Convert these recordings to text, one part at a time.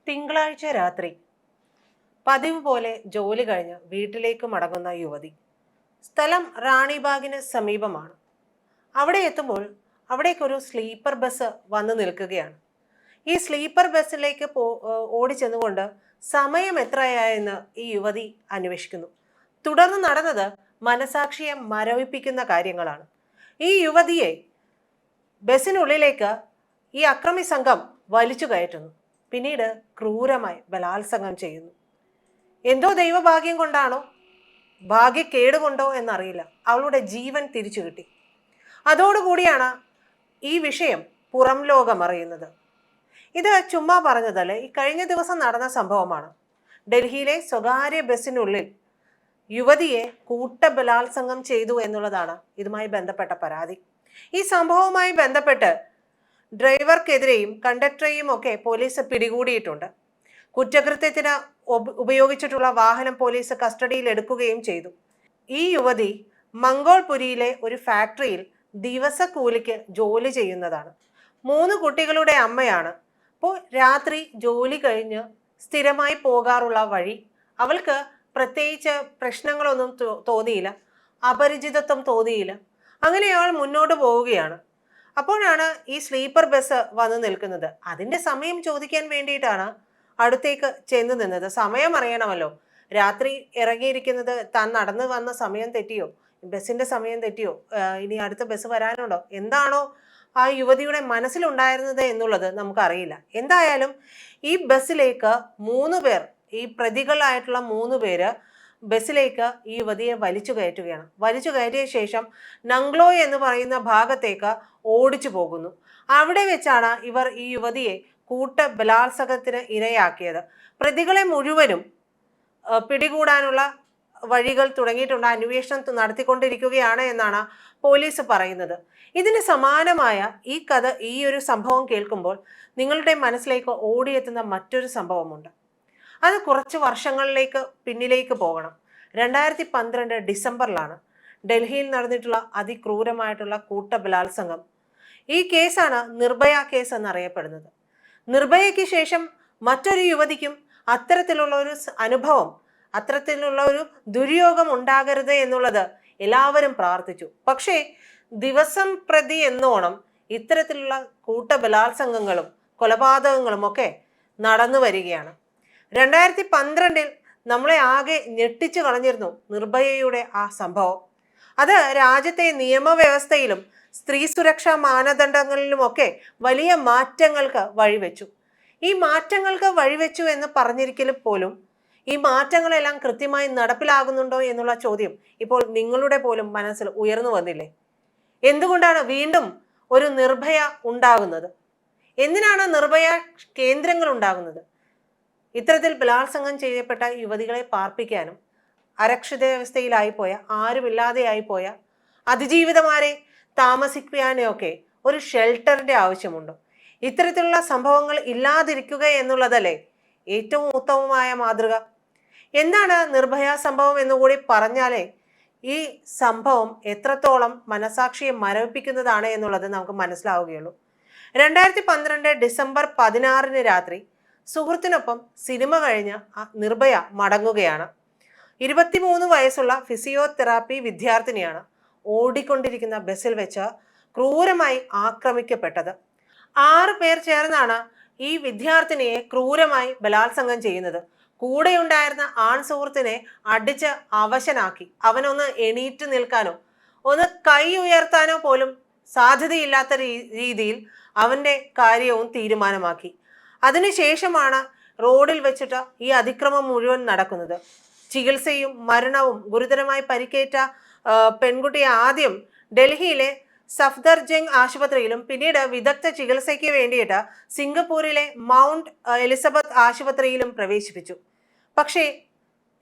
തിങ്കളാഴ്ച രാത്രി പതിവ് പോലെ ജോലി കഴിഞ്ഞ് വീട്ടിലേക്ക് മടങ്ങുന്ന യുവതി. സ്ഥലം റാണിബാഗിന് സമീപമാണ്. അവിടെ എത്തുമ്പോൾ അവിടേക്കൊരു സ്ലീപ്പർ ബസ് വന്നു നിൽക്കുകയാണ്. ഈ സ്ലീപ്പർ ബസ്സിലേക്ക് ഓടിച്ചെന്നുകൊണ്ട് സമയം എത്രയായെന്ന് ഈ യുവതി അന്വേഷിക്കുന്നു. തുടർന്ന് നടന്നത് മനസാക്ഷിയെ മരവിപ്പിക്കുന്ന കാര്യങ്ങളാണ്. ഈ യുവതിയെ ബസ്സിനുള്ളിലേക്ക് ഈ അക്രമി സംഘം വലിച്ചു കയറ്റുന്നു. പിന്നീട് ക്രൂരമായി ബലാത്സംഗം ചെയ്യുന്നു. എന്തോ ദൈവഭാഗ്യം കൊണ്ടാണോ ഭാഗ്യക്കേട് കൊണ്ടോ എന്നറിയില്ല, അവളുടെ ജീവൻ തിരിച്ചു കിട്ടി. അതോടുകൂടിയാണ് ഈ വിഷയം പുറം ലോകം അറിയുന്നത്. ഇത് ചുമ്മാ പറഞ്ഞതല്ലേ, ഈ കഴിഞ്ഞ ദിവസം നടന്ന സംഭവമാണ്. ഡൽഹിയിലെ സ്വകാര്യ ബസ്സിനുള്ളിൽ യുവതിയെ കൂട്ടബലാത്സംഗം ചെയ്തു എന്നുള്ളതാണ് ഇതുമായി ബന്ധപ്പെട്ട പരാതി. ഈ സംഭവവുമായി ബന്ധപ്പെട്ട് ഡ്രൈവർക്കെതിരെയും കണ്ടക്ടറെയും ഒക്കെ പോലീസ് പിടികൂടിയിട്ടുണ്ട്. കുറ്റകൃത്യത്തിന് ഉപയോഗിച്ചിട്ടുള്ള വാഹനം പോലീസ് കസ്റ്റഡിയിൽ എടുക്കുകയും ചെയ്തു. ഈ യുവതി മംഗോൾപുരിയിലെ ഒരു ഫാക്ടറിയിൽ ദിവസക്കൂലിക്ക് ജോലി ചെയ്യുന്നതാണ്. 3 കുട്ടികളുടെ അമ്മയാണ്. അപ്പോൾ രാത്രി ജോലി കഴിഞ്ഞ് സ്ഥിരമായി പോകാറുള്ള വഴി അവൾക്ക് പ്രത്യേകിച്ച് പ്രശ്നങ്ങളൊന്നും തോന്നിയില്ല, അപരിചിതത്വം തോന്നിയില്ല. അങ്ങനെ അവൾ മുന്നോട്ട് പോവുകയാണ്. അപ്പോഴാണ് ഈ സ്ലീപ്പർ ബസ് വന്ന് നിൽക്കുന്നത്. അതിൻ്റെ സമയം ചോദിക്കാൻ വേണ്ടിയിട്ടാണ് അടുത്തേക്ക് ചെന്ന് നിന്നത്. സമയം അറിയണമല്ലോ. രാത്രി ഇറങ്ങിയിരിക്കുന്നത് താൻ നടന്നു വന്ന സമയം തെറ്റിയോ, ബസ്സിന്റെ സമയം തെറ്റിയോ, ഇനി അടുത്ത ബസ് വരാനുണ്ടോ, എന്താണോ ആ യുവതിയുടെ മനസ്സിലുണ്ടായിരുന്നത് എന്നുള്ളത് നമുക്കറിയില്ല. എന്തായാലും ഈ ബസ്സിലേക്ക് 3 പേർ, ഈ പ്രതികളായിട്ടുള്ള 3 പേര് ബസ്സിലേക്ക് ഈ യുവതിയെ വലിച്ചു കയറ്റുകയാണ്. വലിച്ചു കയറ്റിയ ശേഷം നംഗ്ലോ എന്ന് പറയുന്ന ഭാഗത്തേക്ക് ഓടിച്ചു പോകുന്നു. അവിടെ വെച്ചാണ് ഇവർ ഈ യുവതിയെ കൂട്ട ബലാത്സംഗത്തിന് ഇരയാക്കിയത്. പ്രതികളെ മുഴുവനും പിടികൂടാനുള്ള വഴികൾ തുടങ്ങിയിട്ടുണ്ട്, അന്വേഷണം നടത്തിക്കൊണ്ടിരിക്കുകയാണ് എന്നാണ് പോലീസ് പറയുന്നത്. ഇതിന് സമാനമായ ഈ ഒരു സംഭവം കേൾക്കുമ്പോൾ നിങ്ങളുടെ മനസ്സിലേക്ക് ഓടിയെത്തുന്ന മറ്റൊരു സംഭവമുണ്ട്. അത് കുറച്ച് വർഷങ്ങളിലേക്ക് പിന്നിലേക്ക് പോകണം. 2012 ഡിസംബറിലാണ് ഡൽഹിയിൽ നടന്നിട്ടുള്ള അതിക്രൂരമായിട്ടുള്ള കൂട്ട ബലാത്സംഗം. ഈ കേസാണ് നിർഭയ കേസ് എന്നറിയപ്പെടുന്നത്. നിർഭയയ്ക്ക് ശേഷം മറ്റൊരു യുവതിക്കും അത്തരത്തിലുള്ള ഒരു അനുഭവം, അത്തരത്തിലുള്ള ഒരു ദുര്യോഗം ഉണ്ടാകരുത് എന്നുള്ളത് എല്ലാവരും പ്രാർത്ഥിച്ചു. പക്ഷേ ദിവസം പ്രതി എന്നോണം ഇത്തരത്തിലുള്ള കൂട്ട ബലാത്സംഗങ്ങളും കൊലപാതകങ്ങളും ഒക്കെ നടന്നു വരികയാണ്. 2012 നമ്മളെ ആകെ ഞെട്ടിച്ചു കളഞ്ഞിരുന്നു നിർഭയയുടെ ആ സംഭവം. അത് രാജ്യത്തെ നിയമവ്യവസ്ഥയിലും സ്ത്രീ സുരക്ഷാ മാനദണ്ഡങ്ങളിലുമൊക്കെ വലിയ മാറ്റങ്ങൾക്ക് വഴിവെച്ചു. ഈ മാറ്റങ്ങൾക്ക് വഴിവെച്ചു എന്ന് പറഞ്ഞിരിക്കലും പോലും ഈ മാറ്റങ്ങളെല്ലാം കൃത്യമായി നടപ്പിലാകുന്നുണ്ടോ എന്നുള്ള ചോദ്യം ഇപ്പോൾ നിങ്ങളുടെ പോലും മനസ്സിൽ ഉയർന്നു വന്നില്ലേ? എന്തുകൊണ്ടാണ് വീണ്ടും ഒരു നിർഭയ ഉണ്ടാകുന്നത്? എന്തിനാണ് നിർഭയ കേന്ദ്രങ്ങൾ ഉണ്ടാകുന്നത്? ഇത്തരത്തിൽ ബലാത്സംഗം ചെയ്യപ്പെട്ട യുവതികളെ പാർപ്പിക്കാനും അരക്ഷിതാവസ്ഥയിലായിപ്പോയ, ആരുമില്ലാതെയായിപ്പോയ അതിജീവിതമാരെ താമസിക്കാനൊക്കെ ഒരു ഷെൽട്ടറിന്റെ ആവശ്യമുണ്ട്. ഇത്തരത്തിലുള്ള സംഭവങ്ങൾ ഇല്ലാതിരിക്കുക എന്നുള്ളതല്ലേ ഏറ്റവും ഉത്തമമായ മാതൃക? എന്താണ് നിർഭയ സംഭവം എന്നുകൂടി പറഞ്ഞാലേ ഈ സംഭവം എത്രത്തോളം മനസാക്ഷിയെ മരവിപ്പിക്കുന്നതാണ് എന്നുള്ളത് നമുക്ക് മനസ്സിലാവുകയുള്ളൂ. 2012 ഡിസംബർ 16 രാത്രി സുഹൃത്തിനൊപ്പം സിനിമ കഴിഞ്ഞ് നിർഭയ മടങ്ങുകയാണ്. 23 വയസ്സുള്ള ഫിസിയോതെറാപ്പി വിദ്യാർത്ഥിനിയാണ് ഓടിക്കൊണ്ടിരിക്കുന്ന ബസ്സിൽ വെച്ച് ക്രൂരമായി ആക്രമിക്കപ്പെട്ടത്. 6 പേർ ചേർന്നാണ് ഈ വിദ്യാർത്ഥിനിയെ ക്രൂരമായി ബലാത്സംഗം ചെയ്യുന്നത്. കൂടെയുണ്ടായിരുന്ന ആൺ സുഹൃത്തിനെ അടിച്ച് അവശനാക്കി. അവനൊന്ന് എണീറ്റ് നിൽക്കാനോ ഒന്ന് കൈ ഉയർത്താനോ പോലും സാധ്യതയില്ലാത്ത രീതിയിൽ അവൻ്റെ കാര്യവും തീരുമാനമാക്കി. അതിനുശേഷമാണ് റോഡിൽ വെച്ചിട്ട് ഈ അതിക്രമം മുഴുവൻ നടക്കുന്നത്. ചികിത്സയും മരണവും ഗുരുതരമായി പരിക്കേറ്റ പെൺകുട്ടിയെ ആദ്യം ഡൽഹിയിലെ സഫ്ദർജംഗ് ആശുപത്രിയിലും പിന്നീട് വിദഗ്ധ ചികിത്സയ്ക്ക് വേണ്ടിയിട്ട് സിംഗപ്പൂരിലെ മൗണ്ട് എലിസബത്ത് ആശുപത്രിയിലും പ്രവേശിപ്പിച്ചു. പക്ഷേ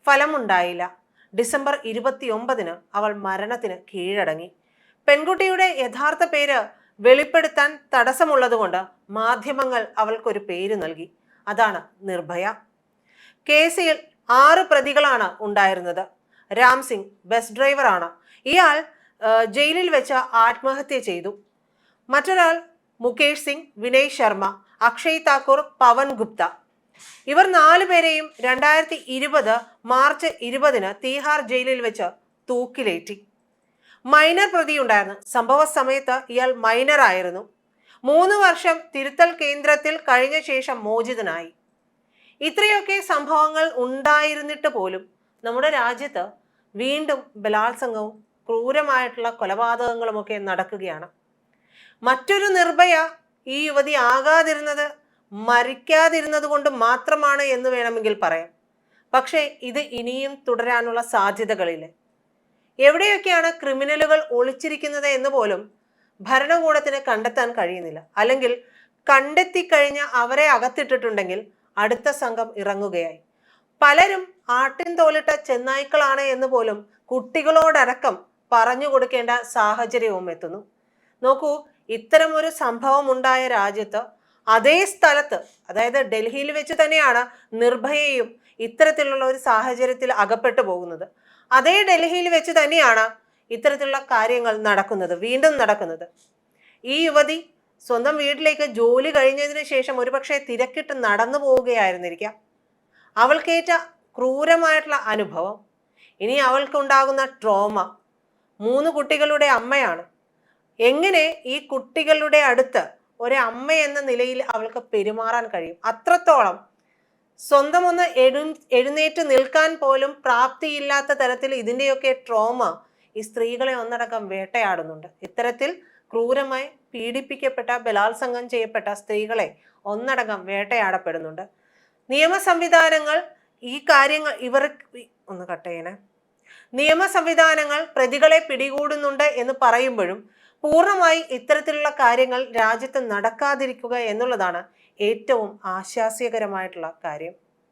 ഫലമുണ്ടായില്ല. ഡിസംബർ 29 അവൾ മരണത്തിന് കീഴടങ്ങി. പെൺകുട്ടിയുടെ യഥാർത്ഥ പേര് വെളിപ്പെടുത്താൻ തടസ്സമുള്ളതുകൊണ്ട് മാധ്യമങ്ങൾ അവൾക്കൊരു പേര് നൽകി. അതാണ് നിർഭയ. കേസിൽ 6 പ്രതികളാണ് ഉണ്ടായിരുന്നത്. രാം സിംഗ് ബസ് ഡ്രൈവറാണ്. ഇയാൾ ജയിലിൽ വെച്ച് ആത്മഹത്യ ചെയ്തു. മറ്റൊരാൾ മുകേഷ് സിംഗ്, വിനയ് ശർമ്മ, അക്ഷയ് താക്കൂർ, പവൻ ഗുപ്ത. ഇവർ 4 പേരെയും 2020 മാർച്ച് 20 തീഹാർ ജയിലിൽ വെച്ച് തൂക്കിലേറ്റി. മൈനർ പ്രതിയുണ്ടായിരുന്നു. സംഭവ സമയത്ത് ഇയാൾ മൈനർ ആയിരുന്നു. 3 വർഷം തിരുത്തൽ കേന്ദ്രത്തിൽ കഴിഞ്ഞ ശേഷം മോചിതനായി. ഇത്രയൊക്കെ സംഭവങ്ങൾ ഉണ്ടായിരുന്നിട്ട് പോലും നമ്മുടെ രാജ്യത്ത് വീണ്ടും ബലാത്സംഗവും ക്രൂരമായിട്ടുള്ള കൊലപാതകങ്ങളുമൊക്കെ നടക്കുകയാണ്. മറ്റൊരു നിർഭയ ഈ യുവതി ആകാതിരുന്നത് മരിക്കാതിരുന്നത് കൊണ്ട് മാത്രമാണ് എന്ന് വേണമെങ്കിൽ പറയാം. പക്ഷേ ഇത് ഇനിയും തുടരാനുള്ള സാധ്യതകളില്ല. എവിടെയൊക്കെയാണ് ക്രിമിനലുകൾ ഒളിച്ചിരിക്കുന്നത് എന്ന് പോലും ഭരണകൂടത്തിന് കണ്ടെത്താൻ കഴിയുന്നില്ല. അല്ലെങ്കിൽ കണ്ടെത്തിക്കഴിഞ്ഞ അവരെ അകത്തിട്ടിട്ടുണ്ടെങ്കിൽ അടുത്ത സംഘം ഇറങ്ങുകയായി. പലരും ആട്ടിൻ തോലിട്ട ചെന്നായ്ക്കളാണ് എന്ന് പോലും കുട്ടികളോടടക്കം പറഞ്ഞു കൊടുക്കേണ്ട സാഹചര്യവും എത്തുന്നു. നോക്കൂ, ഇത്തരമൊരു സംഭവം ഉണ്ടായ രാജ്യത്ത് അതേ സ്ഥലത്ത്, അതായത് ഡൽഹിയിൽ വെച്ച് തന്നെയാണ് നിർഭയയും ഇത്തരത്തിലുള്ള ഒരു സാഹചര്യത്തിൽ അകപ്പെട്ടു പോകുന്നത്. അതേ ഡൽഹിയിൽ വെച്ച് തന്നെയാണ് ഇത്തരത്തിലുള്ള കാര്യങ്ങൾ നടക്കുന്നത്, വീണ്ടും നടക്കുന്നത്. ഈ യുവതി സ്വന്തം വീട്ടിലേക്ക് ജോലി കഴിഞ്ഞതിന് ശേഷം ഒരുപക്ഷെ തിരക്കിട്ട് നടന്നു പോവുകയായിരുന്നിരിക്കാം. അവൾക്കേറ്റ ക്രൂരമായിട്ടുള്ള അനുഭവം, ഇനി അവൾക്കുണ്ടാകുന്ന ട്രോമ. 3 കുട്ടികളുടെ അമ്മയാണ്. എങ്ങനെ ഈ കുട്ടികളുടെ അടുത്ത് ഒരമ്മ എന്ന നിലയിൽ അവൾക്ക് പെരുമാറാൻ കഴിയും? അത്രത്തോളം സ്വന്തം ഒന്ന് എഴുന്നേറ്റ് നിൽക്കാൻ പോലും പ്രാപ്തിയില്ലാത്ത തരത്തിൽ ഇതിൻ്റെയൊക്കെ ട്രോമ ഈ സ്ത്രീകളെ ഒന്നടക്കം വേട്ടയാടുന്നുണ്ട്. ഇത്തരത്തിൽ ക്രൂരമായി പീഡിപ്പിക്കപ്പെട്ട, ബലാത്സംഗം ചെയ്യപ്പെട്ട സ്ത്രീകളെ ഒന്നടങ്കം വേട്ടയാടപ്പെടുന്നുണ്ട്. നിയമ സംവിധാനങ്ങൾ ഈ കാര്യങ്ങൾ ഒന്ന് കട്ടേനെ നിയമ സംവിധാനങ്ങൾ പ്രതികളെ പിടികൂടുന്നുണ്ട് എന്ന് പറയുമ്പോഴും പൂർണ്ണമായി ഇത്തരത്തിലുള്ള കാര്യങ്ങൾ രാജ്യത്ത് നടക്കാതിരിക്കുക എന്നുള്ളതാണ് ഏറ്റവും ആശ്വാസ്യകരമായിട്ടുള്ള കാര്യം.